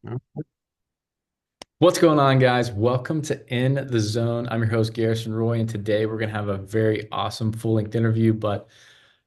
Uh, What's going on, guys? Welcome to In the Zone. I'm your host, Garrison Roy, and today we're going to have a very awesome full-length interview. But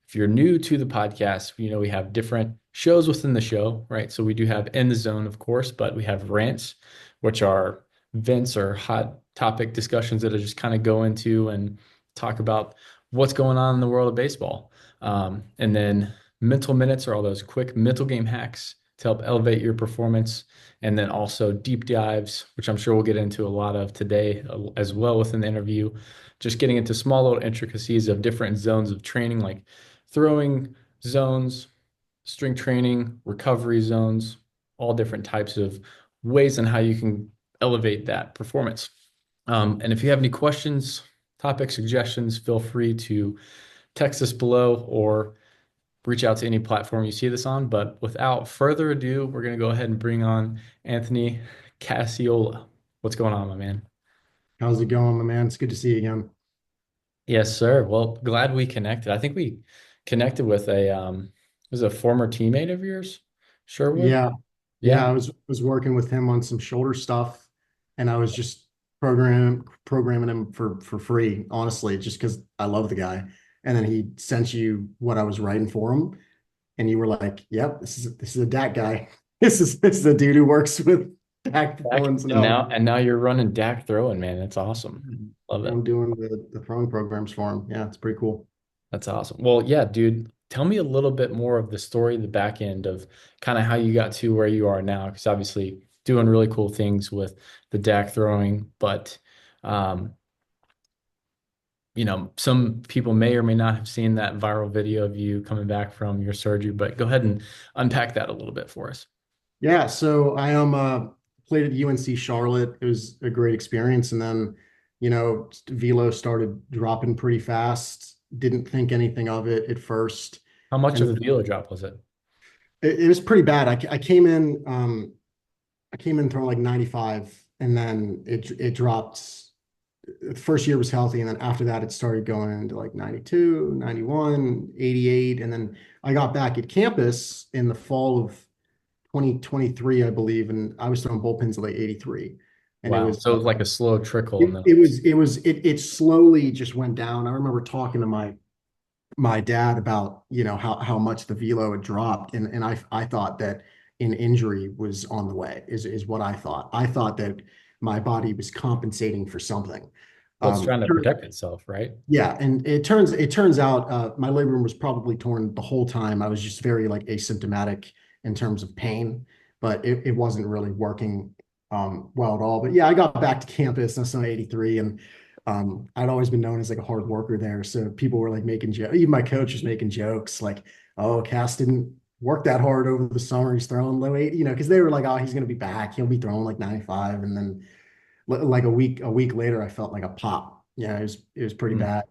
if you're new to the podcast, we have different shows within the show, right? So we do have In the Zone, of course, but we have rants, which are vents or hot topic discussions that I just kind of go into and talk about what's going on in the world of baseball. And then mental minutes are all those quick mental game hacks to help elevate your performance, and then also deep dives, which I'm sure we'll get into a lot of today as well within the interview, just getting into small little intricacies of different zones of training, like throwing zones, strength training, recovery zones, all different types of ways and how you can elevate that performance. And if you have any questions, topic suggestions, feel free to text us below or reach out to any platform you see this on. But without further ado, we're going to go ahead and bring on Anthony Casciola. What's going on, my man? How's it going, my man? It's good to see you again. Yes, sir. Well, glad we connected. I think we connected with was a former teammate of yours, Sherwood. Yeah, yeah, Yeah. I was working with him on some shoulder stuff, and I was just programming him for free, honestly, just because I love the guy. And then he sent you what I was writing for him, and you were like, "Yep, this is a DAC guy. This is a dude who works with DAC Back Performance." And and now now you're running DAC throwing, man. That's awesome. Love it. I'm doing the throwing programs for him. Yeah, it's pretty cool. That's awesome. Well, yeah, dude, tell me a little bit more of the story, the back end of kind of how you got to where you are now, because obviously doing really cool things with the DAC throwing, but um, some people may or may not have seen that viral video of you coming back from your surgery, but go ahead and unpack that a little bit for us. Yeah, so I played at UNC Charlotte. It was a great experience, and then velo started dropping pretty fast. Didn't think anything of it at first, How much and of a velo drop was it? it was pretty bad. I came in throwing like 95, and then it dropped. The first year was healthy, and then after that it started going into like 92, 91, 88, and then I got back at campus in the fall of 2023, I believe, and I was throwing bullpens at like 83. And it Wow. was So it was like a slow trickle and it, then it slowly just went down. I remember talking to my dad about, how much the velo had dropped, and I thought that an injury was on the way, is what I thought. I thought that my body was compensating for something. well, it's trying to protect itself, right? Yeah, and it turns out my labrum was probably torn the whole time. I was just very like asymptomatic in terms of pain, but it wasn't really working well at all. But yeah, I got back to campus in 83, and I'd always been known as like a hard worker there. So people were like making jokes. Even my coach was making jokes like, "Oh, Cass didn't work that hard over the summer. He's throwing low 80, because they were like, "Oh, he's gonna be back. He'll be throwing like 95." And then like a week later, I felt like a pop. Yeah, it was pretty Hmm. bad.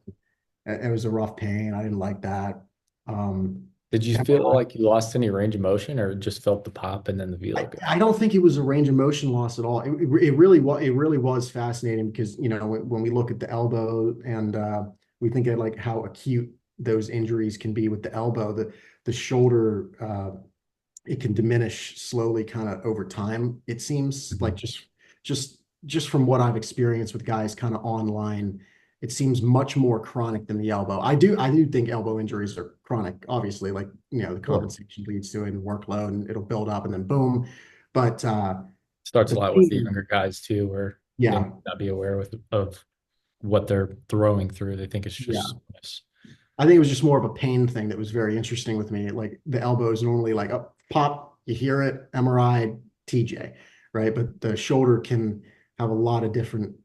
It was a rough pain. I didn't like that. Um, Did you feel like you lost any range of motion or just felt the pop and then the velo I, go? I don't think it was a range of motion loss at all. It really was fascinating because when we look at the elbow and we think of like how acute those injuries can be with the elbow, the shoulder it can diminish slowly kind of over time. It seems like Mhm. just from what I've experienced with guys kind of online, it seems much more chronic than the elbow. I do think elbow injuries are chronic, obviously, like the Sure. compensation leads to it and workload and it'll build up and then boom. But Starts a the lot with the pain, younger guys too, where they may yeah, not be aware of what they're throwing through. They think it's just yeah. soreness. I think it was just more of a pain thing that was very interesting with me. Like the elbow is normally like up, pop, you hear it, MRI, TJ, right? But the shoulder can have a lot of different,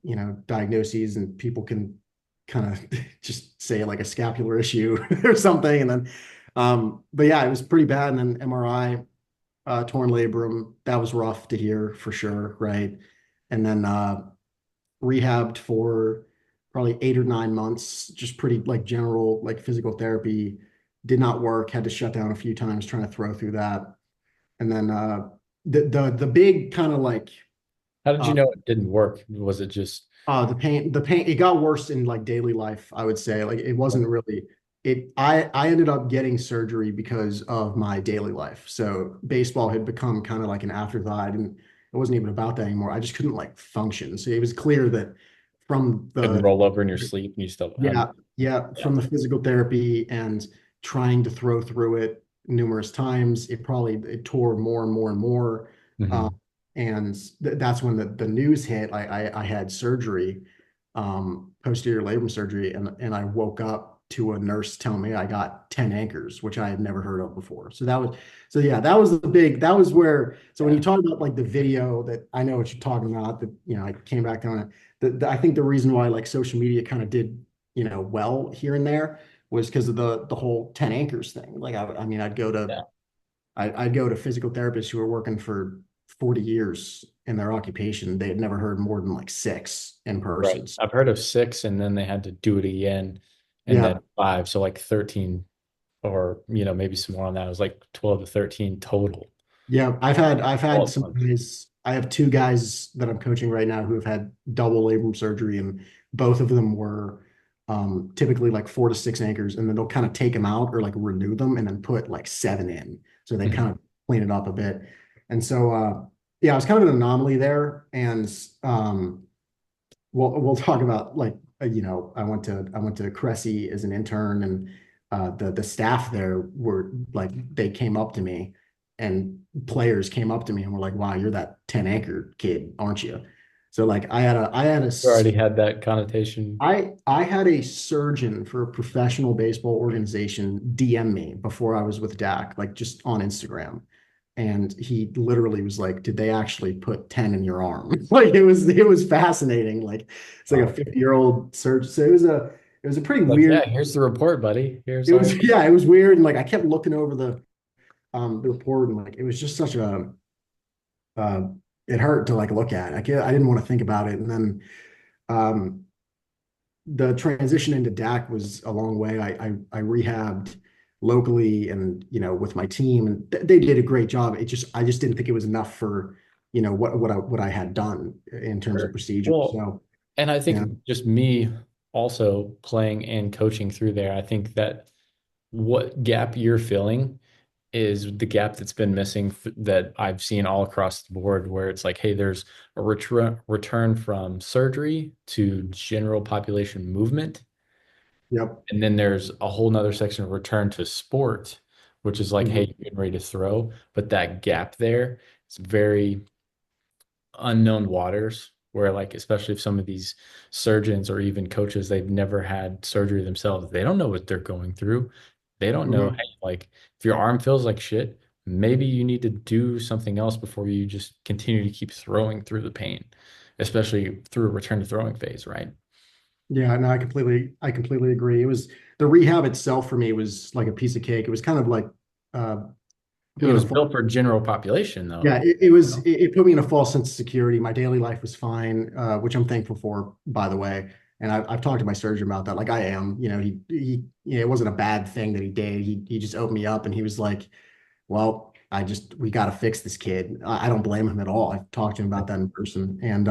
diagnoses, and people can kind of just say like a scapular issue or something. And then, but yeah, it was pretty bad. And then MRI, torn labrum, that was rough to hear for sure, right? And then rehabbed for probably 8 or 9 months, just pretty like general like physical therapy. Did not work, had to shut down a few times trying to throw through that. And then the big kind of like How did you uh know it didn't work? Was it just the pain, it got worse in like daily life, I would say. Like it wasn't really I ended up getting surgery because of my daily life. So baseball had become kind of like an afterthought, and it wasn't even about that anymore. I just couldn't like function. So it was clear that from Couldn't the roll over in your sleep and you still had, yeah, yeah, yeah, from the physical therapy and trying to throw through it numerous times, it tore more and more and more. Um, hmm and that's when the news hit. I had surgery, posterior labrum surgery, and I woke up to a nurse telling me I got 10 anchors, which I had never heard of before. So yeah, that was that was where, so when you yeah, talk about like the video that I know what you're talking about, that, I came back on it. I think the reason why like social media kind of did, well here and there was because of the whole 10 anchors thing. Like I mean, yeah. I'd go to physical therapists who were working for 40 years in their occupation. They had never heard more than like six in Right. person. I've heard of 6 and then they had to do it again and then Yeah. 5. So like 13 or, maybe some more on that. It was like 12 to 13 total Yeah. I've had all at some once. guys, I have two guys that I'm coaching right now who have had double labrum surgery, and both of them were typically like 4 to 6 anchors, and then they'll kind of take them out or like renew them and then put like 7 in. So they kind Mhm. of clean it up a bit. And so yeah, it was kind of an anomaly there. And we'll talk about like I went to Cressy as an intern, and the staff there were like, they came up to me, and players came up to me and were like, "Wow, you're that 10 anchor kid, aren't you?" So like You already had that connotation. I had a surgeon for a professional baseball organization DM me before I was with DAC, like just on Instagram. And he literally was like, "Did they actually put 10 in your arm?" Like it was fascinating. Like it's like a Wow. 50-year-old surgeon. So it was a pretty Like, weird, yeah, here's the report, buddy. Here's it was our, yeah, it was weird. And like I kept looking over the report, and like it was just such a uh it hurt to like look at. I didn't want to think about it. And then um the transition into DAC was a long way. I rehabbed locally and with my team, and they did a great job. I just didn't think it was enough for what I had done in terms of sure. procedures. Well, So and I yeah, think just me also playing and coaching through there, I think that what gap you're filling is the gap that's been missing that I've seen all across the board, where it's like, hey, there's a return from surgery to general population movement. yep. And then there's a whole nother section of return to sport, which is like, hey, Mhm. you're getting ready to throw. But that gap there is very unknown waters, where like, especially if some of these surgeons or even coaches, they've never had surgery themselves, they don't know what they're going through. They don't know, Mhm. hey, like if your arm feels like shit, maybe you need to do something else before you just continue to keep throwing through the pain, especially through a return to throwing phase, right? Yeah, no, I completely agree. It was the rehab itself for me was like a piece of cake. It was kind of like uh, It put me in a was built for general population Yeah, though. it was it put me in a false sense of security. My daily life was fine, which I'm thankful for, by the way. And I've talked to my surgeon about that. Like I am, it wasn't a bad thing that he did. He just opened me up, and he was like, "Well, we got to fix this kid." I don't blame him at all. I've talked to him about that in person, and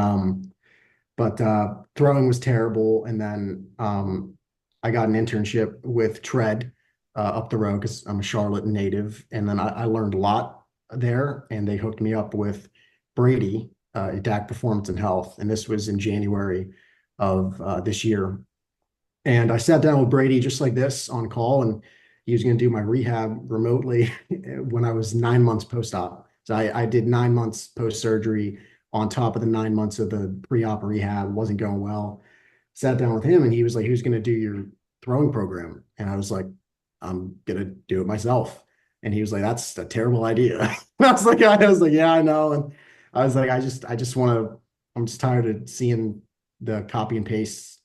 but throwing was terrible. And then I got an internship with Tread up the road because I'm a Charlotte native. And then I learned a lot there. And they hooked me up with Brady at DAC Performance and Health. And this was in January of this year. And I sat down with Brady just like this on call, and he was going to do my rehab remotely when I was 9 months post-op. So I did 9 months post-surgery on top of the 9 months of the pre-op rehab. Wasn't going well. Sat down with him, and he was like, "Who's going to do your throwing program?" And I was like, "I'm going to do it myself." And he was like, "That's a terrible idea." I was like, "Yeah, I know." And I was like, I just want to, I'm just tired of seeing the copy and paste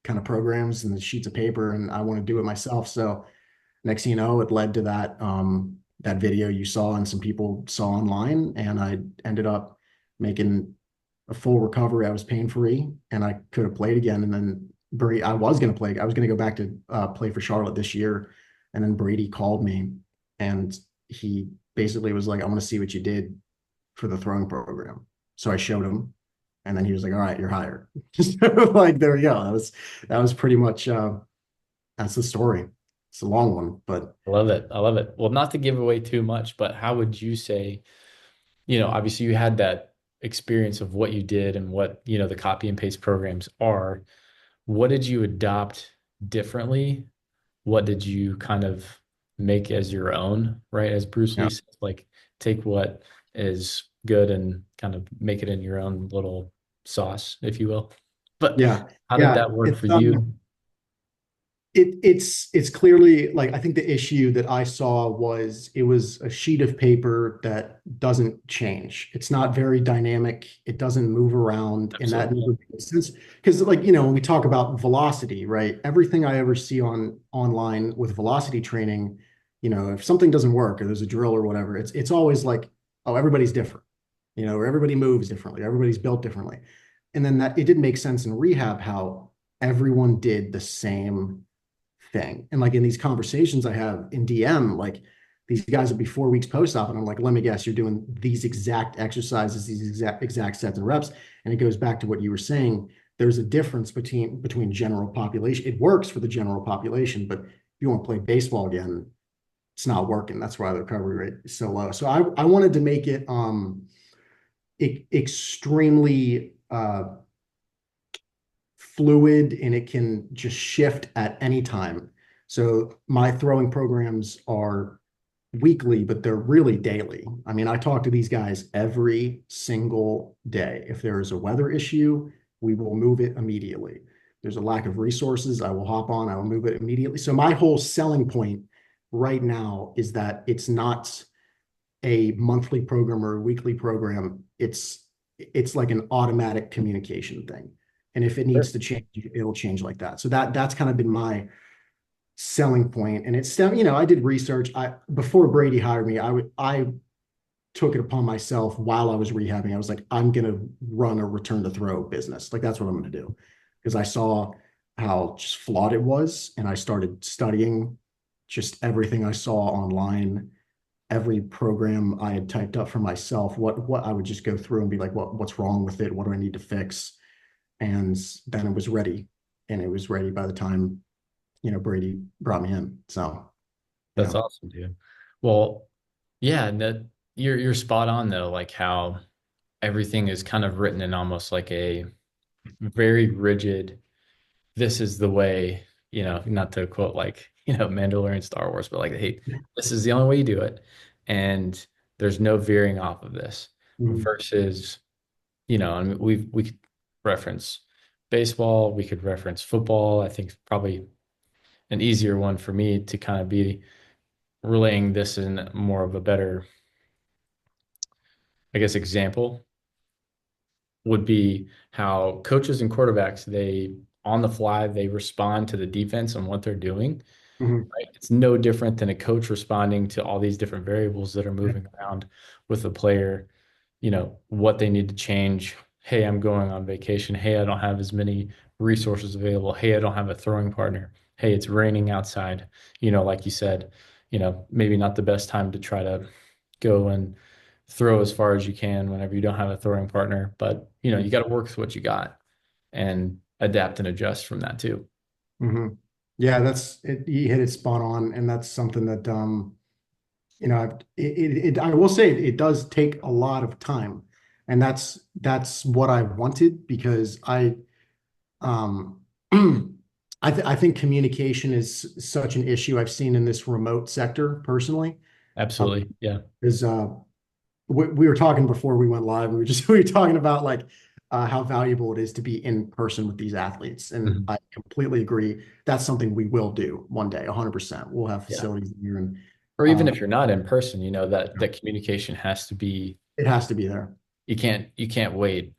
kind of programs and the sheets of paper, and I want to do it myself. So next thing you know, it led to that video you saw and some people saw online, and I ended up making a full recovery. I was pain free, and I could have played again. And then Brady, I was going to play. I was going to go back to play for Charlotte this year, and then Brady called me, and he basically was like, "I want to see what you did for the throwing program." So I showed him, and then he was like, "All right, you're hired." Like there we go. That was pretty much that's the story. it's a long one, but I love it. I love it. Well, not to give away too much, but how would you say, obviously you had that experience of what you did and what, the copy and paste programs are. What did you adopt differently? What did you kind of make as your own, right? As Bruce yeah, Lee says, like take what is good and kind of make it in your own little sauce, if you will. But yeah, how did yeah. that work It's for you? it's clearly like I think the issue that I saw was it was a sheet of paper that doesn't change. It's not very dynamic. It doesn't move around, and that Absolutely. never makes sense. Because when we talk about velocity, right? Everything I ever see online with velocity training, if something doesn't work or there's a drill or whatever, it's always like, oh, everybody's different, or everybody moves differently, everybody's built differently. And then that it didn't make sense in rehab how everyone did the same thing. And like in these conversations I have in DM, like these guys will be 4 weeks post-op, and I'm like, let me guess, you're doing these exact exercises, these exact sets and reps. And it goes back to what you were saying. There's a difference between general population. It works for the general population, but if you want to play baseball again, it's not working. That's why the recovery rate is so low. So I wanted to make it extremely fluid, and it can just shift at any time. So my throwing programs are weekly, but they're really daily. I mean, I talk to these guys every single day. If there is a weather issue, we will move it immediately. There's a lack of resources, I will hop on, I will move it immediately. So my whole selling point right now is that it's not a monthly program or a weekly program. It's like an automatic communication thing. And if it needs to change, it'll change like that. So that's kind of been my selling point. And I did research. Before Brady hired me, I took it upon myself while I was rehabbing. I was like, I'm gonna run a return to throw business. Like that's what I'm gonna do. Because I saw how just flawed it was. And I started studying just everything I saw online, every program I had typed up for myself, what I would just go through and be like, what's wrong with it? What do I need to fix? And then it was ready. And it was ready by the time, Brady brought me in. So, That's awesome, dude. Well, yeah, that you're spot on though, like how everything is kind of written in almost like a very rigid, this is the way, not to quote like, Mandalorian Star Wars, but like, hey, this is the only way you do it. And there's no veering off of this mhm. versus, I mean, we could reference baseball, we could reference football. I think probably an easier one for me to kind of be relaying this in more of a better, I guess, example would be how coaches and quarterbacks, they on the fly, they respond to the defense and what they're doing. Mhm. Right? It's no different than a coach responding to all these different variables that are moving around with a player, what they need to change. Hey, I'm going on vacation. Hey, I don't have as many resources available. Hey, I don't have a throwing partner. Hey, it's raining outside. Like you said, maybe not the best time to try to go and throw as far as you can whenever you don't have a throwing partner. But, you got to work with what you got and adapt and adjust from that too. Mhm. Yeah, that's it. You hit it spot on, and that's something that I will say it does take a lot of time, and that's what I wanted because um I think communication is such an issue I've seen in this remote sector personally. Absolutely. Yeah. Is we were talking before we went live. We were talking about like how valuable it is to be in person with these athletes, and Mhm. I completely agree. That's something we will do one day, 100%. We'll have Yeah. facilities here, and Or even uh, if you're not in person, that communication has to be, it has to be there. you can't wait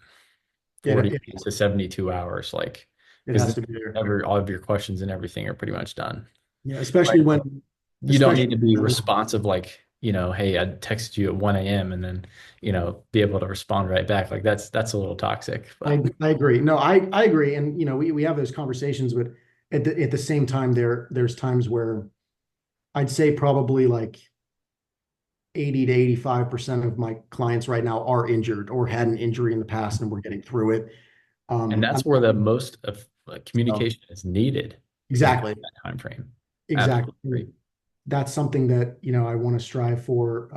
It, 40 it to 72 hours, like, it because has then to be there. all of your questions and everything are pretty much done. Yeah, Right. You don't need especially to be responsive, like, hey, I texted you at 1 a.m. and then, be able to respond right back. Like that's a little toxic, but I agree. No, I agree. And we have those conversations, but at the same time, there's times where I'd say probably like 80 to 85% of my clients right now are injured or had an injury in the past and we're getting through it. and I'm that's where the most of so communication is needed is during exactly. that time frame. exactly. Absolutely. That's something that, I want to strive for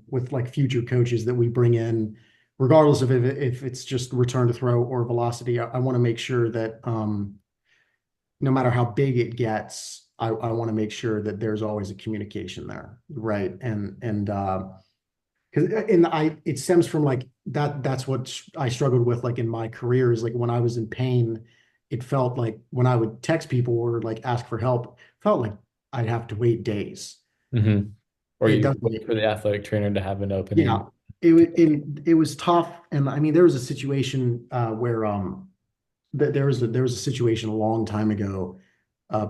with like future coaches that we bring in, regardless of if it's just return to throw or velocity. I want to make sure that no matter how big it gets, I want to make sure that there's always a communication there, right? And because and I it stems from like that's what I struggled with like in my career is like when I was in pain, it felt like when I would text people or like ask for help, felt like I'd have to wait days. Mm-hmm. Or It you doesn't, wait for the athletic trainer to have an yeah, opening. it was tough. And I mean, there was a situation where there was a situation a long time ago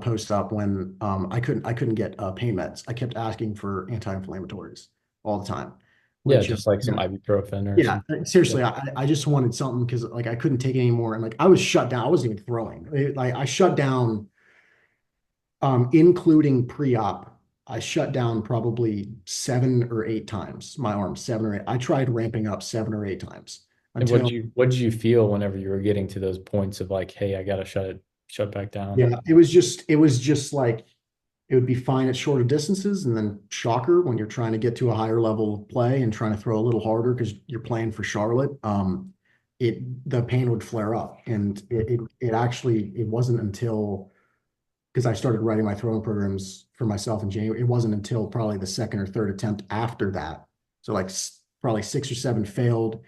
post up when I couldn't get pain meds. I kept asking for anti-inflammatories all the time, Yeah, which just like some yeah, ibuprofen or yeah, some. Yeah. seriously, I just wanted something because like I couldn't take it anymore, and like I was shut down. I wasn't even throwing. Like I shut down, including pre-op. I shut down probably 7 or 8 times my arm, 7 or 8. I tried ramping up 7 or 8 times And until what did you feel whenever you were getting to those points of like, hey, I gotta shut back down? yeah, it was just like it would be fine at shorter distances, and then shocker when you're trying to get to a higher level of play and trying to throw a little harder because you're playing for Charlotte. The pain would flare up, and it actually it wasn't until because I started writing my throwing programs for myself in January. It wasn't until probably the second or third attempt after that. So like probably 6 or 7 failed,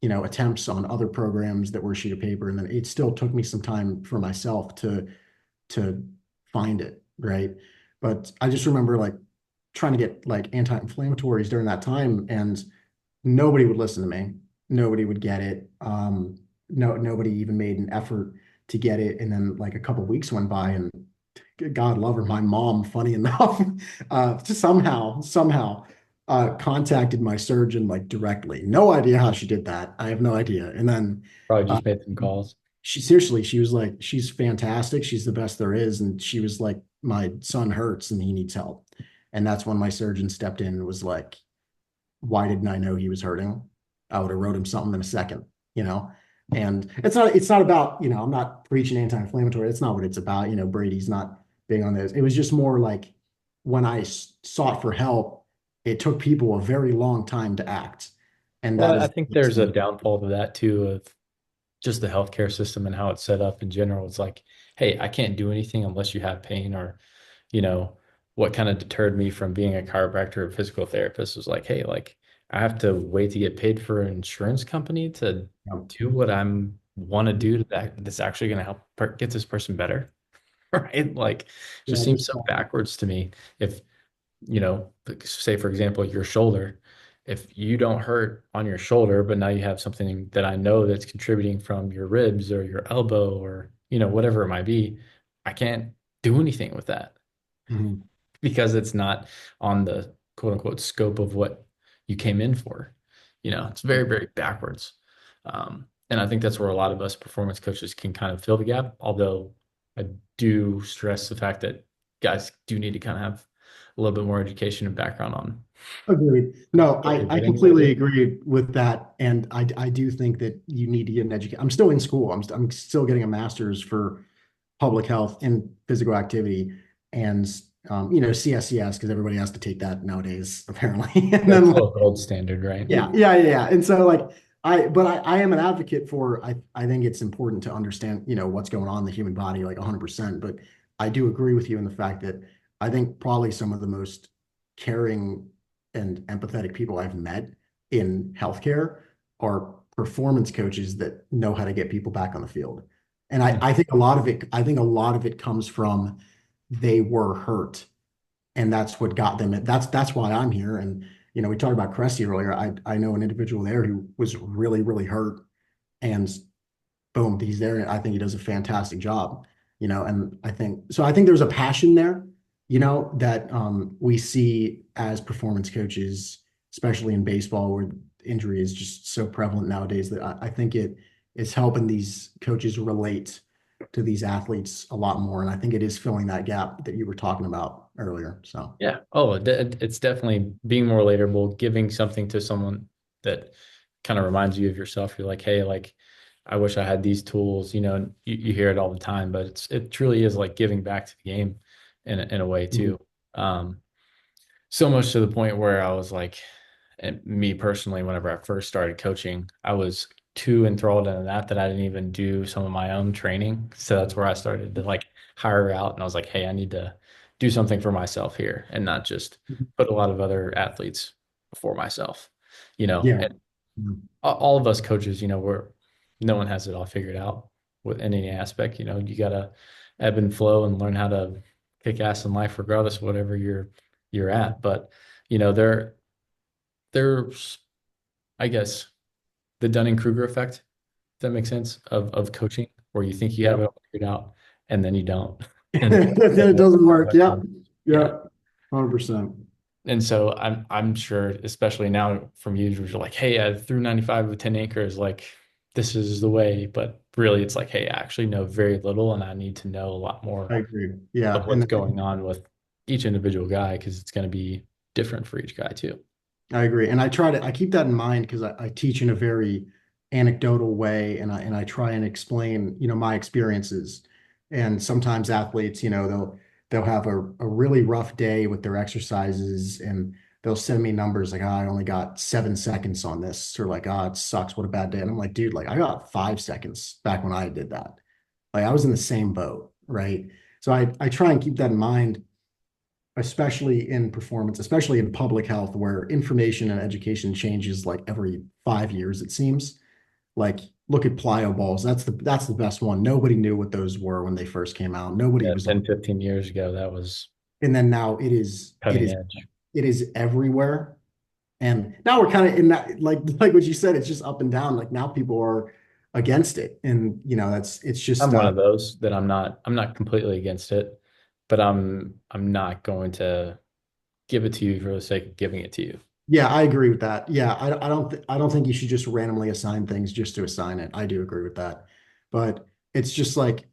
attempts on other programs that were a sheet of paper, and then it still took me some time for myself to find it, right? But I just remember like trying to get like anti-inflammatories during that time, and nobody would listen to me. Nobody would get it. Nobody even made an effort to get it. And then like a couple of weeks went by, and God love her, my mom, funny enough, just somehow contacted my surgeon like directly. No idea how she did that. I have no idea. And then Probably uh, just made some calls. she seriously, she was like, she's fantastic. She's the best there is. And she was like, my son hurts and he needs help. And that's when my surgeon stepped in and was like, why didn't I know he was hurting? I would have wrote him something in a second, you know? And it's not about, I'm not preaching anti-inflammatory. That's not what it's about. Brady's not being on this. It was just more like when I sought for help, it took people a very long time to act. And that Well, I is, think there's a downfall to that too of just the healthcare system and how it's set up in general. It's like, hey, I can't do anything unless you have pain or, you know, what kind of deterred me from being a chiropractor or physical therapist was like, hey, like I have to wait to get paid for an insurance company to do what I'm want to do that's actually going to help get this person better. Right? Like, just yeah, seems just so backwards to me. If like, say for example, your shoulder, if you don't hurt on your shoulder, but now you have something that I know that's contributing from your ribs or your elbow or, whatever it might be, I can't do anything with that mhm. because it's not on the quote unquote scope of what you came in for. It's very, very backwards. And I think that's where a lot of us performance coaches can kind of fill the gap. Although I do stress the fact that guys do need to kind of have a little bit more education and background on Agreed. No, what they're I getting completely into. agree with that. And I do think that you need to get an education. I'm still in school. I'm still getting a master's for public health and physical activity and CSCS because everybody has to take that nowadays apparently. And That's then still like a gold standard, right? yeah. And so like I am an advocate for I think it's important to understand, what's going on in the human body like 100%, but I do agree with you in the fact that I think probably some of the most caring and empathetic people I've met in healthcare are performance coaches that know how to get people back on the field. And I think I think a lot of it comes from they were hurt and that's what got them. That's why I'm here. And we talked about Cressy earlier. I know an individual there who was really really hurt, and boom, he's there. And I think he does a fantastic job. And I think so. I think there's a passion there. That we see as performance coaches, especially in baseball, where injury is just so prevalent nowadays. That I think it is helping these coaches relate to these athletes a lot more. And I think it is filling that gap that you were talking about earlier. So. Yeah. Oh, it's definitely being more relatable, giving something to someone that kind of reminds you of yourself. You're like, hey, like, I wish I had these tools, and you hear it all the time, but it truly is like giving back to the game. in a way Mhm. too. Um, so much to the point where I was like, and me personally, whenever I first started coaching, I was too enthralled in that I didn't even do some of my own training. So that's where I started to like hire out, and I was like, hey, I need to do something for myself here and not just put a lot of other athletes before myself, Yeah. and all of us coaches, no one has it all figured out with in any aspect. You gotta ebb and flow and learn how to kick ass in life regardless of whatever you're at. But there's I guess the Dunning-Kruger effect, if that makes sense, of coaching, where you think you have it Yep. all figured out and then you don't. And Then it doesn't work. Yep. yeah. Yep. 100%. And so I'm sure, especially now from you, you're like, hey, I threw 95 with 10 acres, like this is the way. But really it's like, hey, I actually know very little and I need to know a lot more I agree. Yeah. of And what's going on with each individual guy because it's going to be different for each guy too. I agree. And I keep that in mind because I teach in a very anecdotal way and I try and explain, my experiences. And sometimes athletes, they'll have a really rough day with their exercises and they'll send me numbers like, oh, I only got 7 seconds on this, or like, oh, it sucks. What a bad day. And I'm like, dude, like I got 5 seconds back when I did that. Like I was in the same boat, right? So I try and keep that in mind, especially in performance, especially in public health, where information and education changes like every 5 years, it seems. Like, look at plyo balls. That's the best one. Nobody knew what those were when they first came out. Nobody Yeah, was, 10, 15 years ago, that was and then now it is, it cutting is, edge. it is everywhere. And now we're kind of in that, like what you said, it's just up and down. Like now people are against it, and it's I'm just one of those that I'm not completely against it, but I'm not going to give it to you for the sake of giving it to you. yeah, I agree with that. Yeah, I don't think you should just randomly assign things just to assign it. I do agree with that. But it's just like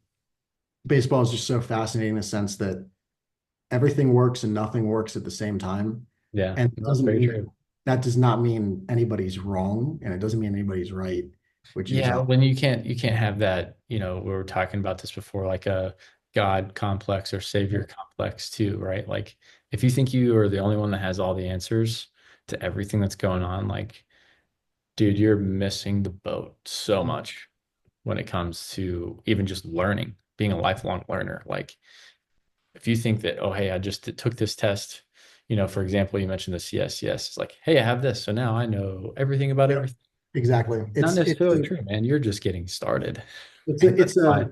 baseball is just so fascinating in the sense that everything works and nothing works at the same time. Yeah, And that's very true. that does not mean anybody's wrong and it doesn't mean anybody's right, which is Yeah, when you can't have that, we were talking about this before, like a God complex or savior complex too, right? Like if you think you are the only one that has all the answers to everything that's going on, like, dude, you're missing the boat so much when it comes to even just learning, being a lifelong learner. Like if you think that, oh, hey, I just took this test, for example, you mentioned the CSCS. It's like, hey, I have this, so now I know everything about yeah, everything. exactly. Not It's necessarily true, man. You're just getting started. it's And a that's why a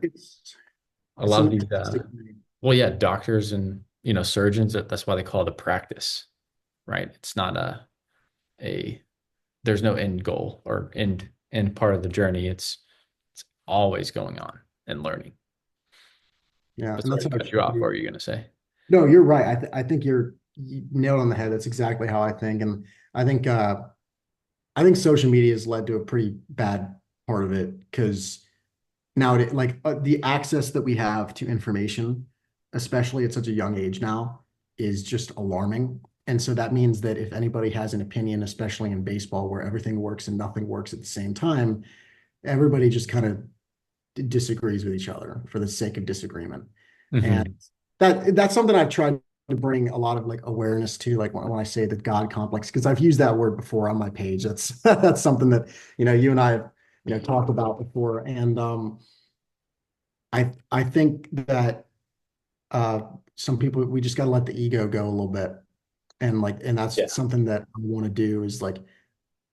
it's lot a of these, fantastic thing. well, yeah, doctors and surgeons. That's why they call it a practice, right? It's not a. There's no end goal or end part of the journey. It's always going on and learning. Yeah, But and sorry that's to how it cut you should off. What be. were you gonna say? No, you're right. I think you nailed on the head. That's exactly how I think. And I think I think social media has led to a pretty bad part of it because nowadays, like the access that we have to information, especially at such a young age now, is just alarming. And so that means that if anybody has an opinion, especially in baseball where everything works and nothing works at the same time, everybody just kind of disagrees with each other for the sake of disagreement. And Hmm. that's something I've tried to bring a lot of like awareness to, like when I say the God complex, because I've used that word before on my page. That's that's something that you and I have talked about before. And I think that uh some people, we just got to let the ego go a little bit, and that's Yeah. something that I want to do is like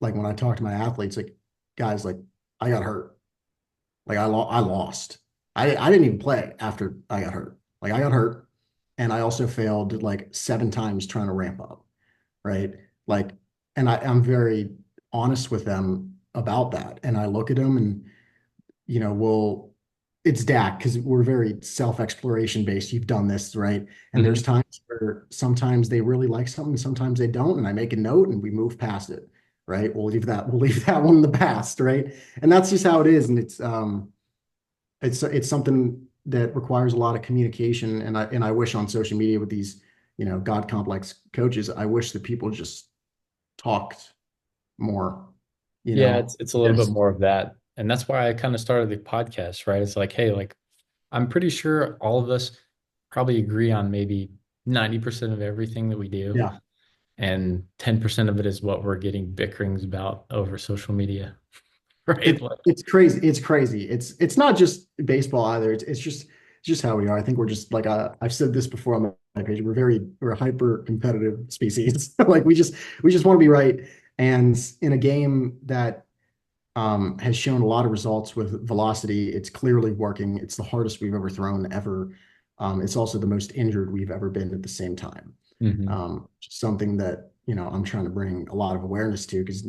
when I talk to my athletes, like guys, like I got hurt. Like I lost. I didn't even play after I got hurt. Like I got hurt and I also failed like 7 times trying to ramp up, right? Like, and I'm very honest with them about that. And I look at them and, we'll, it's DAC because we're very self-exploration based. You've done this, right? And Hmm. there's times where sometimes they really like something, sometimes they don't. And I make a note and we move past it, right? We'll leave that one in the past, right? And that's just how it is. And it's something that requires a lot of communication, and I wish on social media with these, God complex coaches, I wish that people just talked more, you Yeah, know. it's a little bit Yes. more of that. And that's why I kind of started the podcast, right? It's like, hey, like I'm pretty sure all of us probably agree on maybe 90% of everything that we do. Yeah. And 10% of it is what we're getting bickerings about over social media, right? It Like, it's crazy. It's crazy. It's not just baseball either. It's just how we are. I think we're just like I've said this before on my page. We're a hyper competitive species. Like we just want to be right. And in a game that has shown a lot of results with velocity, it's clearly working. It's the hardest we've ever thrown ever. It's also the most injured we've ever been at the same time. mhm. Something that I'm trying to bring a lot of awareness to because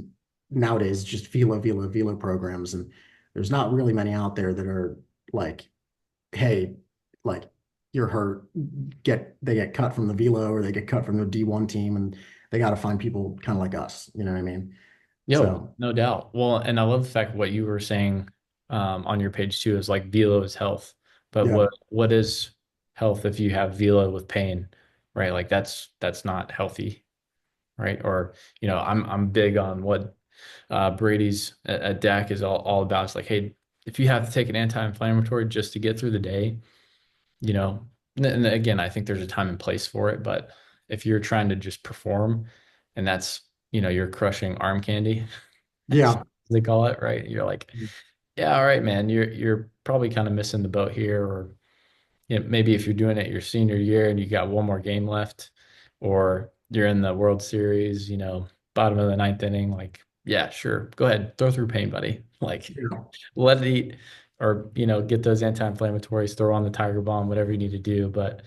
nowadays it's just velo programs, and there's not really many out there that are like, hey, like you're hurt, they get cut from the velo or they get cut from the D1 team, and they got to find people kind of like us. You know what I mean? Yo, So no doubt. Well, and I love the fact what you were saying on your page too is like velo is health. But yeah, what is health if you have velo with pain, right? Like that's not healthy, right? Or I'm big on what Brady's at DAC is all about. It's like, hey, if you have to take an anti-inflammatory just to get through the day, you know, and again, I think there's a time and place for it, but if you're trying to just perform and that's, you're crushing arm candy, as yeah, they call it, right? You're like, yeah, all right, man, you're probably kind of missing the boat here, or maybe if you're doing it your senior year and you got one more game left, or you're in the World Series, bottom of the ninth inning, like, yeah, sure, go ahead, throw through pain, buddy. Like, yeah. let it eat, or get those anti-inflammatories, throw on the Tiger Balm, whatever you need to do. But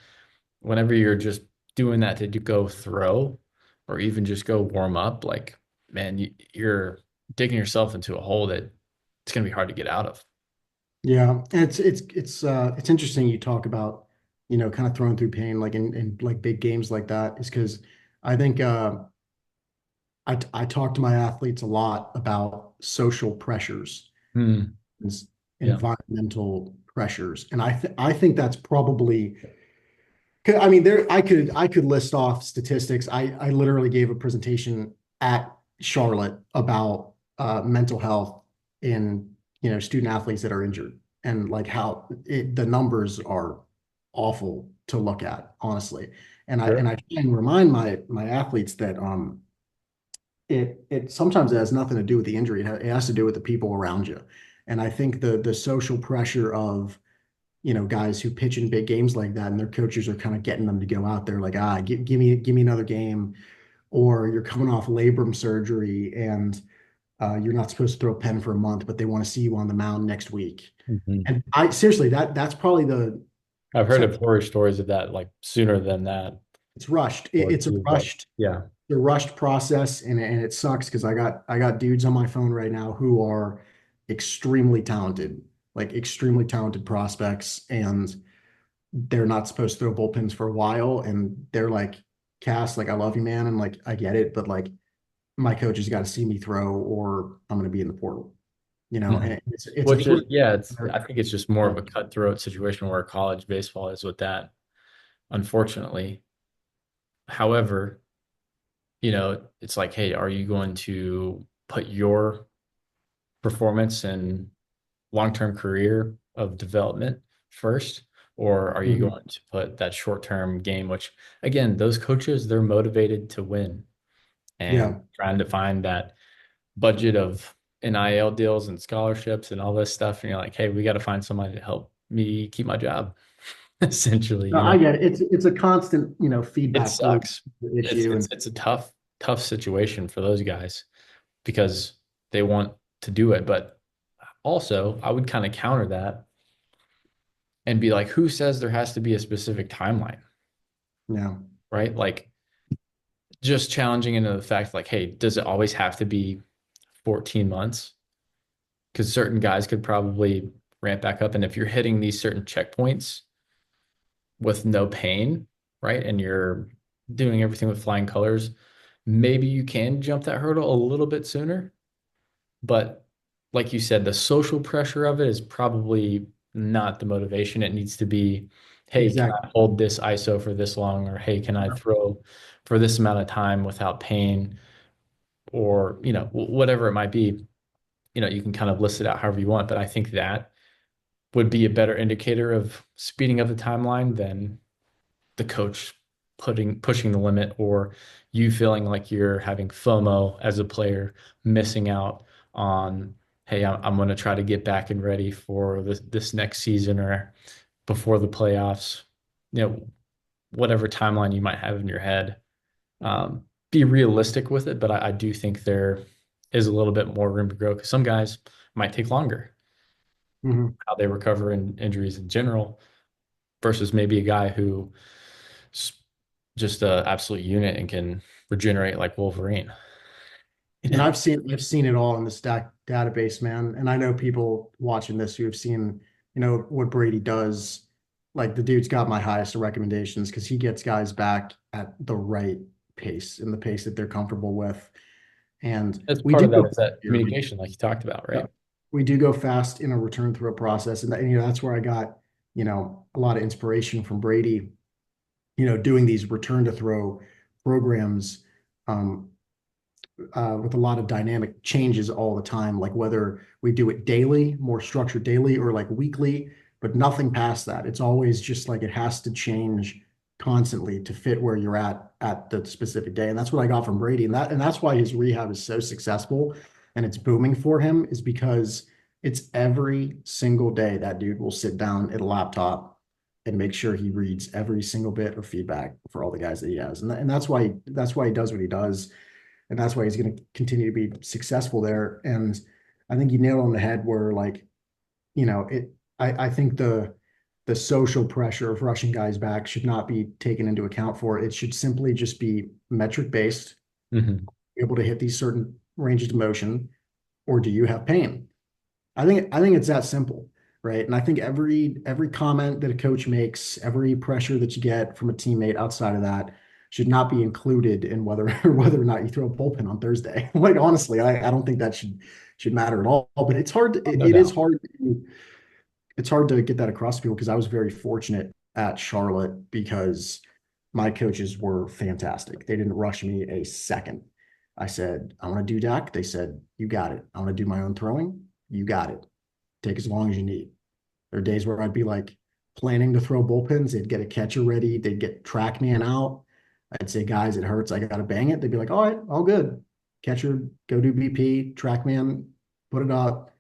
whenever you're just doing that to go throw, or even just go warm up, like, man, you're digging yourself into a hole that it's gonna be hard to get out of. Yeah, and it's interesting you talk about, kind of throwing through pain like in like big games like that is because I think I talk to my athletes a lot about social pressures Hmm. and Yeah. environmental pressures, and I think that's probably. 'Cause, I mean, I could list off statistics. I literally gave a presentation at Charlotte about mental health in student athletes that are injured and like how the numbers are awful to look at, honestly. And I Sure. try and remind my athletes that it sometimes it has nothing to do with the injury. It has to do with the people around you. And I think the social pressure of guys who pitch in big games like that, and their coaches are kind of getting them to go out there like, give me another game, or you're coming off labrum surgery and you're not supposed to throw a pen for a month, but they want to see you on the mound next week. Mhm. And I seriously, that's probably the I've heard so of horror stories of that, like sooner than that, it's rushed. or It's a two, but rushed, yeah. the rushed process, and it sucks because I got dudes on my phone right now who are extremely talented, like extremely talented prospects, and they're not supposed to throw bullpens for a while, and they're like, Cass, like I love you, man, and like I get it, but like my coach has got to see me throw, or I'm going to be in the portal, Mhm. and it's a Which is, hit. yeah, I think it's just more of a cutthroat situation where college baseball is with that, unfortunately. However, it's like, hey, are you going to put your performance and long-term career of development first, or are you Mhm. going to put that short-term game, which again, those coaches, they're motivated to win and Yeah, trying to find that budget of NIL deals and scholarships and all this stuff. And you're like, hey, we got to find somebody to help me keep my job, essentially, no, I get it. It's a constant It feedback loop sucks. It's issue, it's and it's a tough situation for those guys because they want to do it. But also, I would kind of counter that and be like, who says there has to be a specific timeline, yeah, right? Like just challenging into the fact, like, hey, does it always have to be 14 months? Because certain guys could probably ramp back up. And if you're hitting these certain checkpoints with no pain, right? And you're doing everything with flying colors, maybe you can jump that hurdle a little bit sooner. But like you said, the social pressure of it is probably not the motivation. It needs to be, hey, can I exactly. hold this ISO for this long? Or hey, can I throw for this amount of time without pain? Or, whatever it might be, you can kind of list it out however you want. But I think that would be a better indicator of speeding up the timeline than the coach pushing the limit, or you feeling like you're having FOMO as a player, missing out on, hey, I'm going to try to get back and ready for this next season or before the playoffs, whatever timeline you might have in your head. Be realistic with it, but I do think there is a little bit more room to grow because some guys might take longer Mhm. how they recover in injuries in general versus maybe a guy who just an absolute unit and can regenerate like Wolverine. And I've seen it all in the stack database, man. And I know people watching this who have seen, what Brady does. Like the dude's got my highest recommendations because he gets guys back at the right pace and the pace that they're comfortable with. And That's we part do of that go is that here. communication, like you talked about, Yeah. right? We do go fast in a return through a process. And that's where I got, a lot of inspiration from Brady, doing these return to throw programs. Um, with a lot of dynamic changes all the time, like whether we do it daily, more structured daily, or like weekly, but nothing past that. It's always just like it has to change constantly to fit where you're at the specific day. And that's what I got from Brady. And that's why his rehab is so successful and it's booming for him, is because it's every single day that dude will sit down at a laptop and make sure he reads every single bit of feedback for all the guys that he has. And that's why he does what he does, and that's why he's going to continue to be successful there. And I think you nailed it on the head where, like, it. I think the social pressure of rushing guys back should not be taken into account for it. It should simply just be metric based, Hmm. able to hit these certain ranges of motion, or do you have pain? I think it's that simple, right? And I think every comment that a coach makes, every pressure that you get from a teammate outside of that should not be included in whether whether or not you throw a bullpen on Thursday. Like honestly, I don't think that should matter at all. But it's hard. Oh, It, no it is doubt. hard. It's hard to get that across to people because I was very fortunate at Charlotte because my coaches were fantastic. They didn't rush me a second. I said, I want to do DAC. They said, you got it. I want to do my own throwing. You got it. Take as long as you need. There are days where I'd be like planning to throw bullpens. They'd get a catcher ready. They'd get track man out. I'd say, guys, it hurts. I got to bang it. They'd be like, all right, all good. Catcher, go do BP, track man, put it up.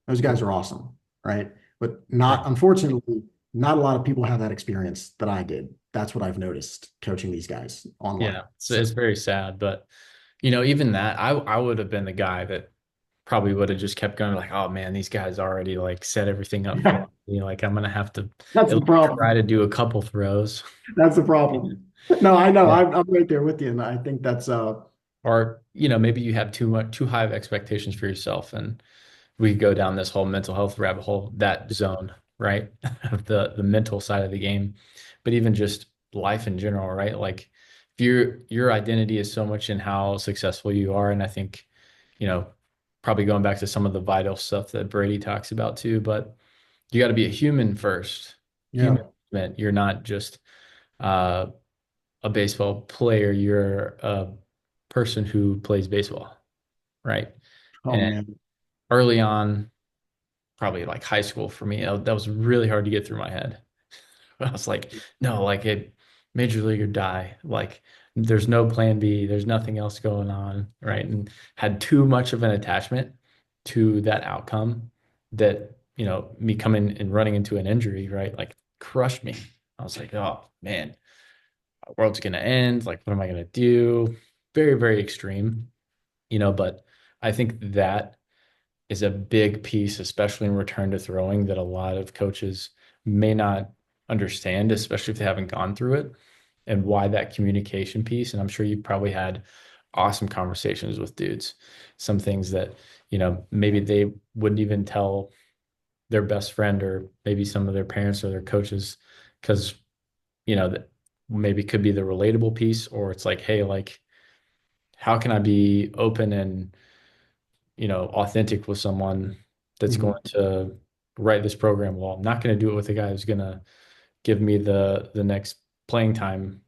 Those guys are awesome, right? But Right. not, unfortunately, not a lot of people have that experience that I did. That's what I've noticed coaching these guys online. Yeah, So, it's very sad, but even that, I would have been the guy that probably would have just kept going like, oh man, these guys already like set everything up yeah, for me. Like I'm gonna have to that's at the least try problem. to do a couple throws. That's the problem. No, I know. Yeah. I'm right there with you. And I think that's, Or, maybe you have too high of expectations for yourself, and we could go down this whole mental health rabbit hole, that zone, right? Of the mental side of the game. But even just life in general, right? Like if your identity is so much in how successful you are. And I think, you know, probably going back to some of the vital stuff that Brady talks about too, but you got to be a human first. Human. yeah. You're not just uh, a baseball player, you're a person who plays baseball, right? Oh And man. early on, probably like high school for me, that was really hard to get through my head. I was like, no, like it, major league or die. Like there's no plan B. There's nothing else going on, right? And had too much of an attachment to that outcome that, me coming and running into an injury, right? Like crushed me. I was like, oh man, the world's gonna end. Like, what am I gonna do? Very, very extreme, but I think that is a big piece, especially in return to throwing, that a lot of coaches may not understand, especially if they haven't gone through it, and why that communication piece. And I'm sure you've probably had awesome conversations with dudes, some things that, maybe they wouldn't even tell their best friend or maybe some of their parents or their coaches because, that maybe could be the relatable piece, or it's like, hey, like, how can I be open and authentic with someone that's Mhm. going to write this program well? I'm not going to do it with a guy who's going to give me the next playing time.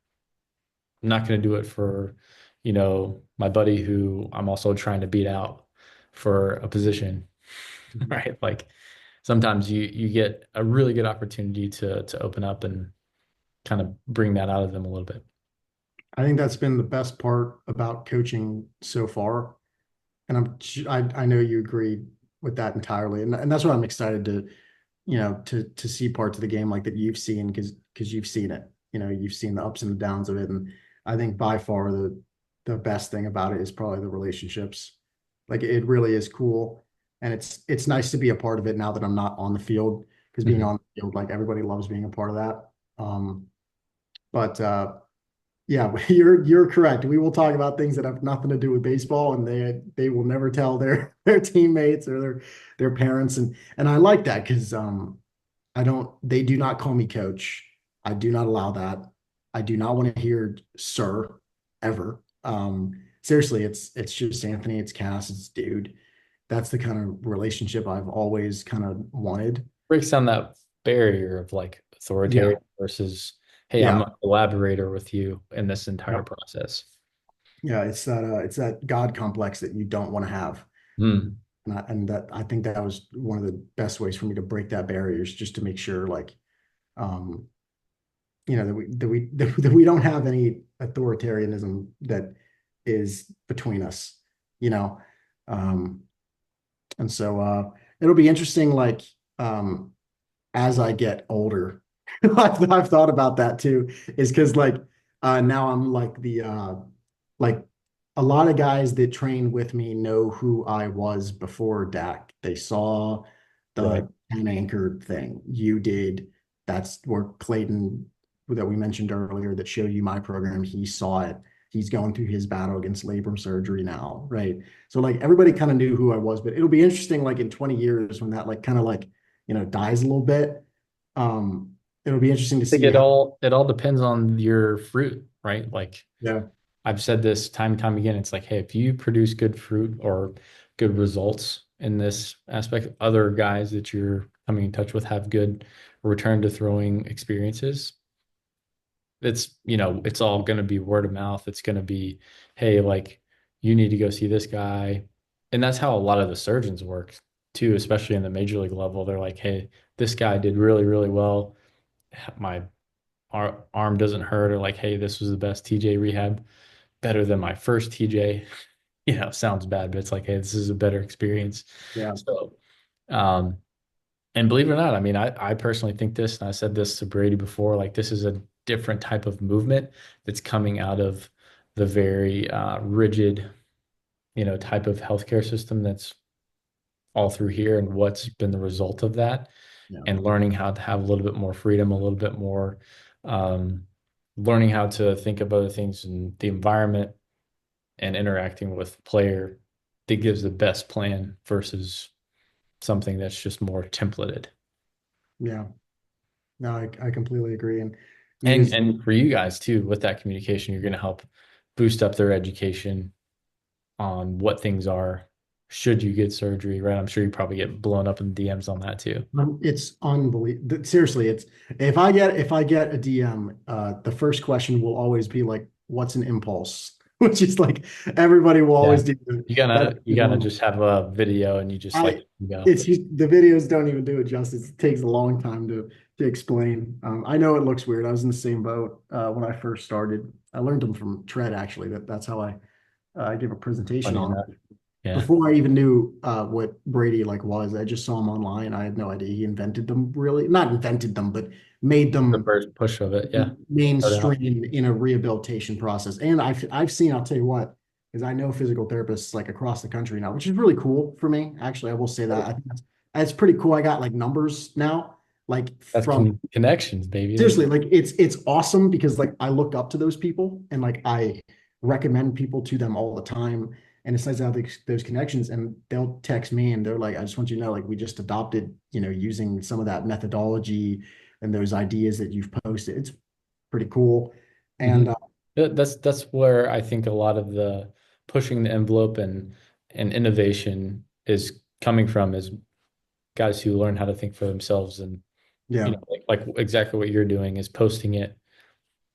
I'm not going to do it for, my buddy who I'm also trying to beat out for a position, Mhm. right? Like sometimes you get a really good opportunity to open up and kind of bring that out of them a little bit. I think that's been the best part about coaching so far. And I know you agree with that entirely. And that's why I'm excited to, to see parts of the game like that you've seen because you've seen it. You've seen the ups and the downs of it. And I think by far the best thing about it is probably the relationships. Like it really is cool. And it's nice to be a part of it now that I'm not on the field, because being Mhm. on the field, like everybody loves being a part of that. But yeah, you're correct. We will talk about things that have nothing to do with baseball, and they will never tell their teammates or their parents, and I like that because I don't they do not call me coach. I do not allow that. I do not want to hear sir ever. Seriously, it's just Anthony, it's Cass, it's dude. That's the kind of relationship I've always kind of wanted. Breaks down that barrier of like Yeah, authoritarian versus, hey, I'm yeah, a collaborator with you in this yeah, entire process. yeah. It's that God complex that you don't want to have. Mm. And that I think that was one of the best ways for me to break that barrier, is just to make sure, like, um, that we don't have any authoritarianism that is between us, you know. Um, and so it'll be interesting, like, um, as I get older. I've thought about that too, is because like now I'm like like a lot of guys that train with me know who I was before DAC. They saw Right. the 10 anchor thing you did. That's where Clayton, that we mentioned earlier, that showed you my program. He saw it. He's going through his battle against labrum surgery now, right? So like everybody kind of knew who I was, but it'll be interesting, like in 20 years when that like kind of like dies a little bit. um, It'll be interesting to I think see it how. all depends on your fruit, right? Like Yeah, I've said this time and time again. It's like, hey, if you produce good fruit or good results in this aspect, other guys that you're coming in touch with have good return to throwing experiences. It's all going to be word of mouth. It's going to be, hey, like you need to go see this guy. And that's how a lot of the surgeons work too, especially in the major league level. They're like, hey, this guy did really, really well. My arm doesn't hurt, or like, hey, this was the best TJ rehab, better than my first TJ. Sounds bad, but it's like, hey, this is a better experience. yeah, So, um, and believe it or not, I mean, I personally think this, and I said this to Brady before, like this is a different type of movement that's coming out of the very rigid, type of healthcare system that's all through here, and what's been the result of that, yeah, and learning how to have a little bit more freedom, a little bit more, um, learning how to think of other things in the environment and interacting with the player that gives the best plan versus something that's just more templated. yeah. No, I completely agree. And you And just, and for you guys too, with that communication, you're going to help boost up their education on what things are should you get surgery, right? I'm sure you probably get blown up in DMs on that too. it's unbelievable. Seriously, it's if I get a DM, the first question will always be like, "What's an impulse?" Which is like everybody will Yeah. always do that. You gotta just have a video and you just I like go. it's just the videos don't even do it justice. It takes a long time to explain. I know it looks weird. I was in the same boat when I first started. I learned them from Tread, actually. That's how I gave a presentation Funny on enough. it. Yeah. Before I even knew what Brady like was. I just saw him online. I had no idea he invented them, really. Not invented them, but made The them first push of it. Yeah. No doubt. mainstream in a rehabilitation process. And I've seen, I'll tell you what, because I know physical therapists like across the country now, which is really cool for me. Actually, I will say that. I think that's pretty cool. I got like numbers now, like That's from connections, baby. seriously, like it's awesome because like I look up to those people, and like I recommend people to them all the time. And it's nice to have those connections, and they'll text me and they're like, I just want you to know, like we just adopted, using some of that methodology and those ideas that you've posted. It's pretty cool. And Mhm. That's where I think a lot of the pushing the envelope and innovation is coming from, is guys who learn how to think for themselves, and yeah, like exactly what you're doing is posting it.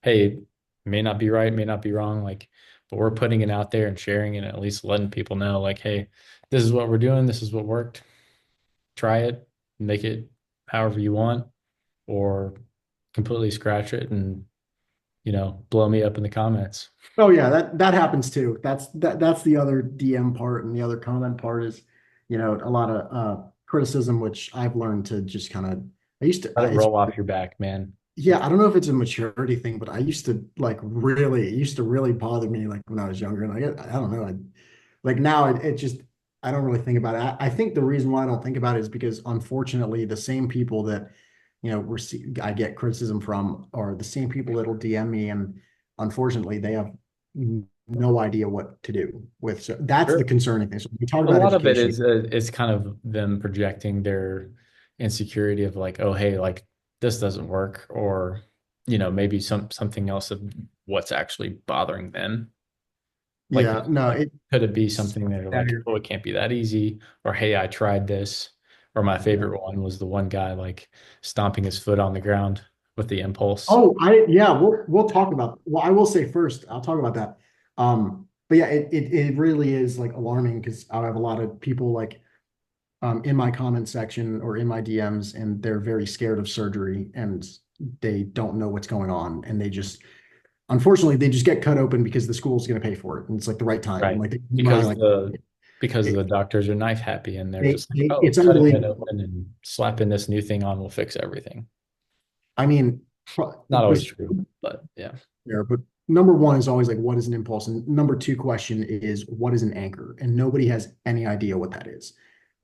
Hey, it may not be right, may not be wrong, like, but we're putting it out there and sharing it, and at least letting people know, like, hey, this is what we're doing, this is what worked. Try it, make it however you want, or completely scratch it and, blow me up in the comments. Oh yeah, that happens too. That's the other DM part, and the other comment part is, a lot of criticism, which I've learned to just kind of. I used to. Let it It's roll off your back, man. Yeah, I don't know if it's a maturity thing, but I used to like really, it used to really bother me like when I was younger. And I don't know, like now it just I don't really think about it. I think the reason why I don't think about it is because unfortunately the same people that I get criticism from are the same people that'll DM me, and unfortunately they have no idea what to do with. So that's the Sure. concerning thing. So we talk A about lot of it education. is kind of them projecting their insecurity of like, oh, hey, like this doesn't work, or maybe something else of what's actually bothering them. Like, Yeah, no, could it be something that are yeah, like, oh, it can't be that easy, or hey, I tried this, or my favorite one was the one guy like stomping his foot on the ground with the impulse. Oh, yeah, we'll talk about. Well, I will say first, I'll talk about that. But yeah, it really is like alarming because I have a lot of people like in my comment section or in my DMs, and they're very scared of surgery and they don't know what's going on, and they just unfortunately they just get cut open because the school's going to pay for it, and it's like the right time, and Right. like Because like the it, doctors are knife happy and they're just like, oh, it's cutting it unbelievable. open and slapping this new thing on will fix everything. I mean, Not but always true, but yeah. there, but number one is always like, what is an impulse? And number two question is, what is an anchor? And nobody has any idea what that is.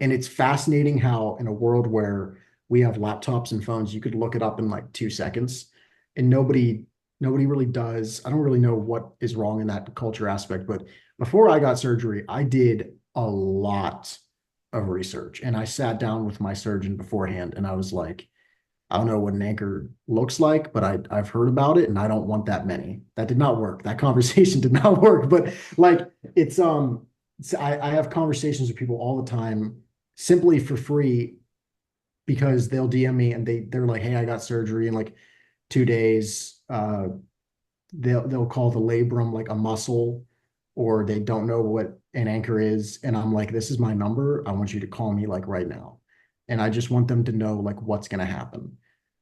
And it's fascinating how in a world where we have laptops and phones, you could look it up in like 2 seconds, and nobody really does. I don't really know what is wrong in that culture aspect, but before I got surgery, I did a lot of research, and I sat down with my surgeon beforehand, and I was like, I don't know what an anchor looks like, but I've heard about it and I don't want that many. That did not work. That conversation did not work. But like I have conversations with people all the time simply for free because they'll DM me and they're like, hey, I got surgery in like 2 days. They'll call the labrum like a muscle, or they don't know what an anchor is. And I'm like, this is my number. I want you to call me like right now. And I just want them to know like what's going to happen.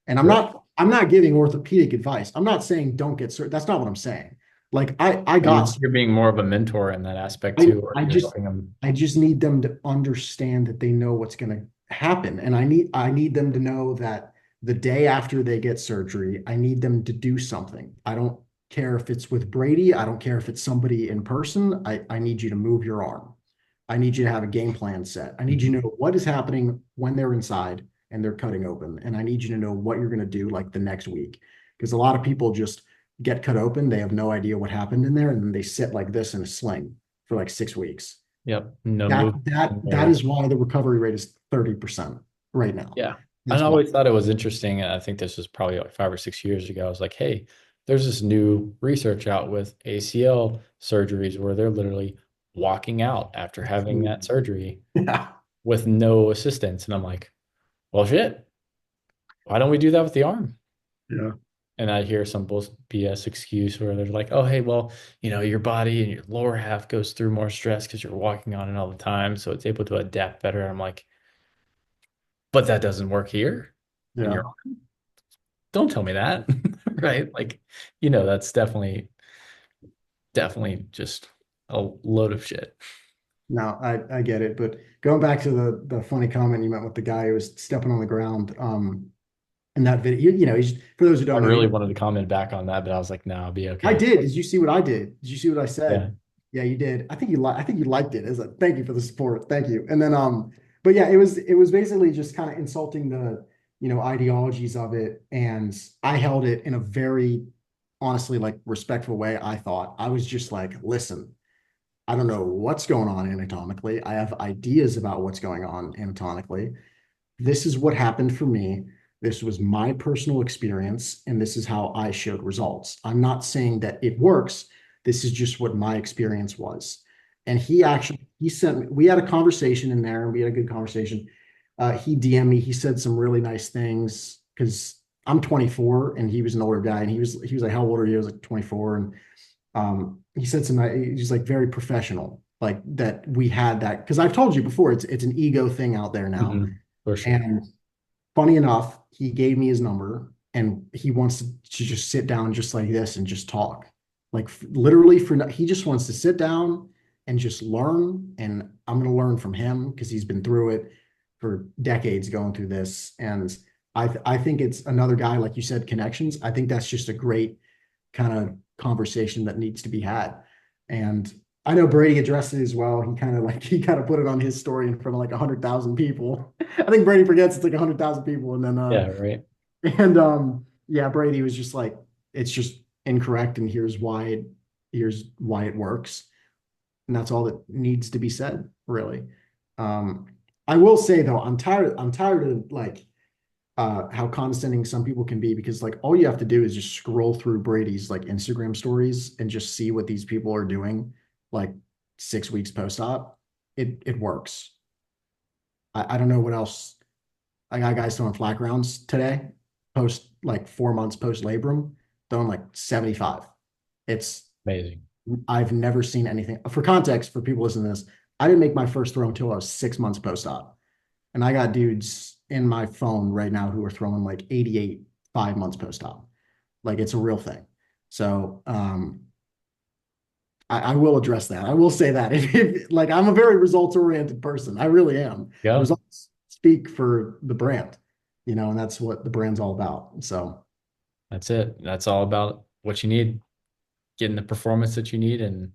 And Sure. I'm not giving orthopedic advice. I'm not saying don't get surgery. That's not what I'm saying. Like I got You're being more of a mentor in that aspect too, or I you're just helping them. I just need them to understand that they know what's going to happen. And I need them to know that the day after they get surgery, I need them to do something. I don't care if it's with Brady. I don't care if it's somebody in person. I need you to move your arm. I need you to have a game plan set. I need you to know what is happening when they're inside and they're cutting open. And I need you to know what you're going to do like the next week. Because a lot of people just get cut open. They have no idea what happened in there. And then they sit like this in a sling for like 6 weeks. Yep. No That move. that is why the recovery rate is 30% right now. Yeah. I That's why. always thought it was interesting. And I think this was probably like 5 or 6 years ago. I was like, hey, there's this new research out with ACL surgeries where they're literally walking out after having that surgery Yeah. with no assistance. And I'm like, well, shit, why don't we do that with the arm? Yeah. And I hear some BS excuse where they're like, oh, hey, well, your body and your lower half goes through more stress because you're walking on it all the time. So it's able to adapt better. I'm like, but that doesn't work here. And you're, Yeah. don't tell me that. Right. Like, that's definitely just a load of shit. No, I get it. But going back to the funny comment you meant with the guy who was stepping on the ground, in that video, he's for those who I don't know, really wanted to comment back on that, but I was like, no, I'll be I okay. did. Did you see what I did? Did you see what I Yeah. said? Yeah, you did. I think you liked it. As a thank you for the support. Thank you. And then but yeah, it was basically just kind of insulting the, ideologies of it. And I held it in a very honestly like respectful way, I thought. I was just like, listen, I don't know what's going on anatomically. I have ideas about what's going on anatomically. This is what happened for me. This was my personal experience, and this is how I showed results. I'm not saying that it works. This is just what my experience was. And he sent me, we had a conversation in there, and we had a good conversation. He DM'd me, he said some really nice things because I'm 24 and he was an older guy, and he was like, how old are you? I was like 24. And he said some, he's like very professional, like that we had that. Cause I've told you before, it's an ego thing out there now. For sure. And funny enough, he gave me his number and he wants to just sit down just like this and just talk. Like literally he just wants to sit down and just learn. And I'm going to learn from him because he's been through it for decades going through this. And I think it's another guy, like you said, connections. I think that's just a great kind of conversation that needs to be had. And I know Brady addressed it as well. He kind of put it on his story in front of like 100,000 people. I think Brady forgets it's like 100,000 people. And then Yeah, right. and yeah, Brady was just like, it's just incorrect, and here's why it works. And that's all that needs to be said, really. Um, I will say though, I'm tired of like how condescending some people can be, because like all you have to do is just scroll through Brady's like Instagram stories and just see what these people are doing like 6 weeks post-op. It works. I don't know what else. I got guys throwing flat grounds today, post like 4 months post labrum, throwing like 75. It's Amazing. I've never seen anything. For context, for people listening to this, I didn't make my first throw until I was 6 months post-op. And I got dudes in my phone right now who are throwing like 88 5 months post-op. Like it's a real thing. So I will address that. I will say that like I'm a very results oriented person. I really am. Yeah, Results speak for the brand, and that's what the brand's all about. So that's it. That's all about what you need, getting the performance that you need and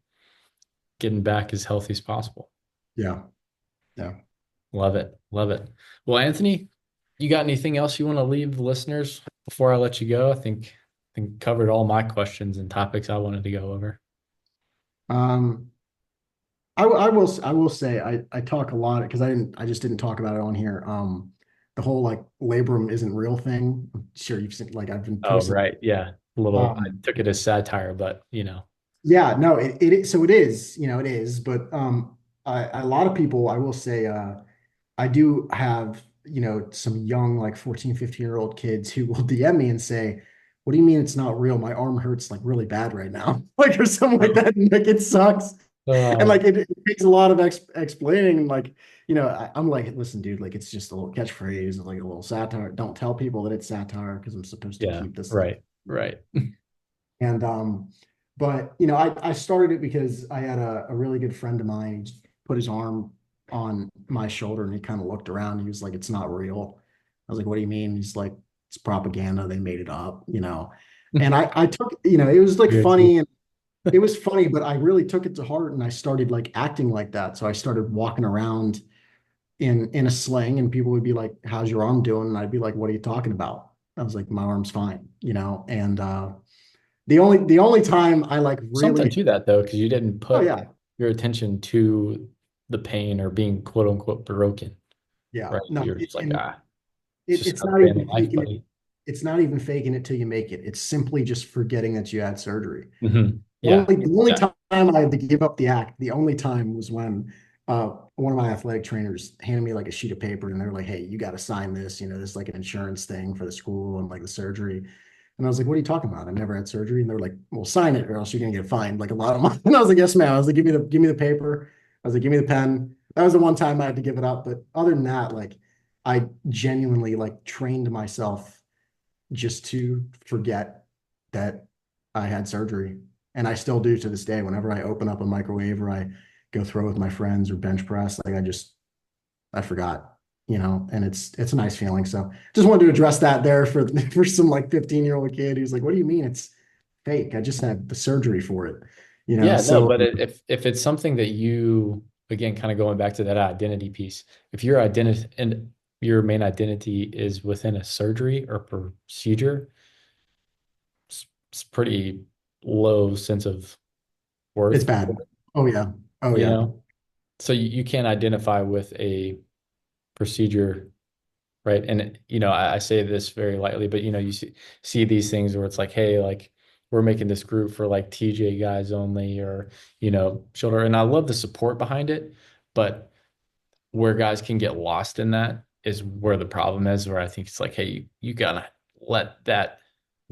getting back as healthy as possible. yeah, yeah. Love it. Love it. Well, Anthony, you got anything else you want to leave the listeners before I let you go? I think covered all my questions and topics I wanted to go over. Um, I will say I talk a lot because I just didn't talk about it on here. The whole like labrum isn't real thing. I'm sure you've seen, like I've been Oh, posting. right. Yeah. A little, I Um, took it as satire, but yeah, no, it is, so it is, it is, but a lot of people, I will say, I do have, some young, like 14, 15-year-old kids who will DM me and say, what do you mean it's not real? My arm hurts like really bad right now. Like, or something like that. And, like, it sucks. And Oh, like, it takes a lot of explaining. And like, I'm like, listen, dude, like, it's just a little catchphrase, like a little satire. Don't tell people that it's satire because I'm supposed to yeah. keep this. Right. Right. And but I started it because I had a really good friend of mine. He just put his arm on my shoulder and he kind of looked around. He was like, "It's not real." I was like, "What do you mean?" He's like, "It's propaganda. They made it up." And I took, it was like Seriously. funny, and it was funny, but I really took it to heart and I started like acting like that. So I started walking around in a sling, and people would be like, "How's your arm doing?" And I'd be like, "What are you talking about?" I was like, "My arm's fine." And the only time I like Something really, to that though, because you didn't oh put yeah, your attention to the pain or being quote unquote broken, yeah, right? no, You're just like, and it's just it's another not day in the even life, faking it. buddy. It's not even faking it till you make it. It's simply just forgetting that you had surgery. Yeah. The only Yeah. time I had to give up the act, the only time was when one of my athletic trainers handed me like a sheet of paper, and they were like, "Hey, you got to sign this. This is like an insurance thing for the school and like the surgery." And I was like, "What are you talking about? I never had surgery." And they were like, "Well, sign it, or else you're gonna get fined like a lot of money." And I was like, "Yes, ma'am." I was like, "Give me the paper." I was like, "Give me the pen." That was the one time I had to give it up. But other than that, like I genuinely like trained myself just to forget that I had surgery. And I still do to this day. Whenever I open up a microwave or I go throw with my friends or bench press, like I forgot, and it's a nice feeling. So just wanted to address that there for for some like 15-year-old kid who's like, what do you mean it's fake? I just had the surgery for it, Yeah, no, so but if it's something that you, again, kind of going back to that identity piece, if your identity and your main identity is within a surgery or procedure, it's pretty low sense of it's worth, bad. Oh yeah. Oh you yeah. know? So you can't identify with a procedure, right? And I say this very lightly, but you see these things where it's like, hey, like we're making this group for like TJ guys only, or shoulder. And I love the support behind it, but where guys can get lost in that is where the problem is, where I think it's like, hey, you gotta let that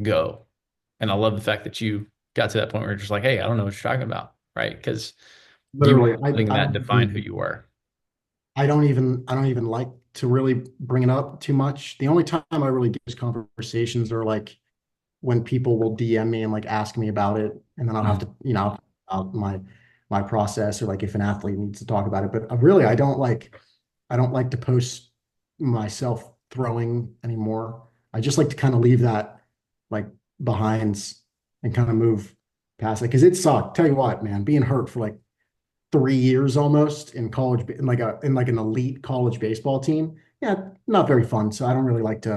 go. And I love the fact that you got to that point where you're just like, hey, I don't know what you're talking about, right? Because you Literally, were letting that define who you were. I don't even like to really bring it up too much. The only time I really do these conversations are like when people will DM me and like ask me about it, and then I'll have to, out my process, or like if an athlete needs to talk about it. But really, I don't like to post myself throwing anymore. I just like to kind of leave that like behind and kind of move past it because it sucked. Tell you what, man, being hurt for like 3 years almost in college, in like an elite college baseball team, yeah, not very fun. So I don't really like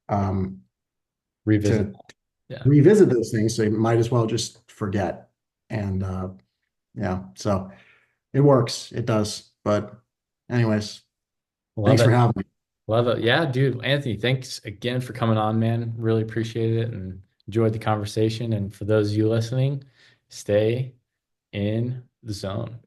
um Revisit. to Yeah. revisit those things. So you might as well just forget. And yeah, so it works. It does. But anyways, Love thanks for it. having me. Love it. Yeah, dude. Anthony, thanks again for coming on, man. Really appreciate it and enjoyed the conversation. And for those of you listening, stay in the zone.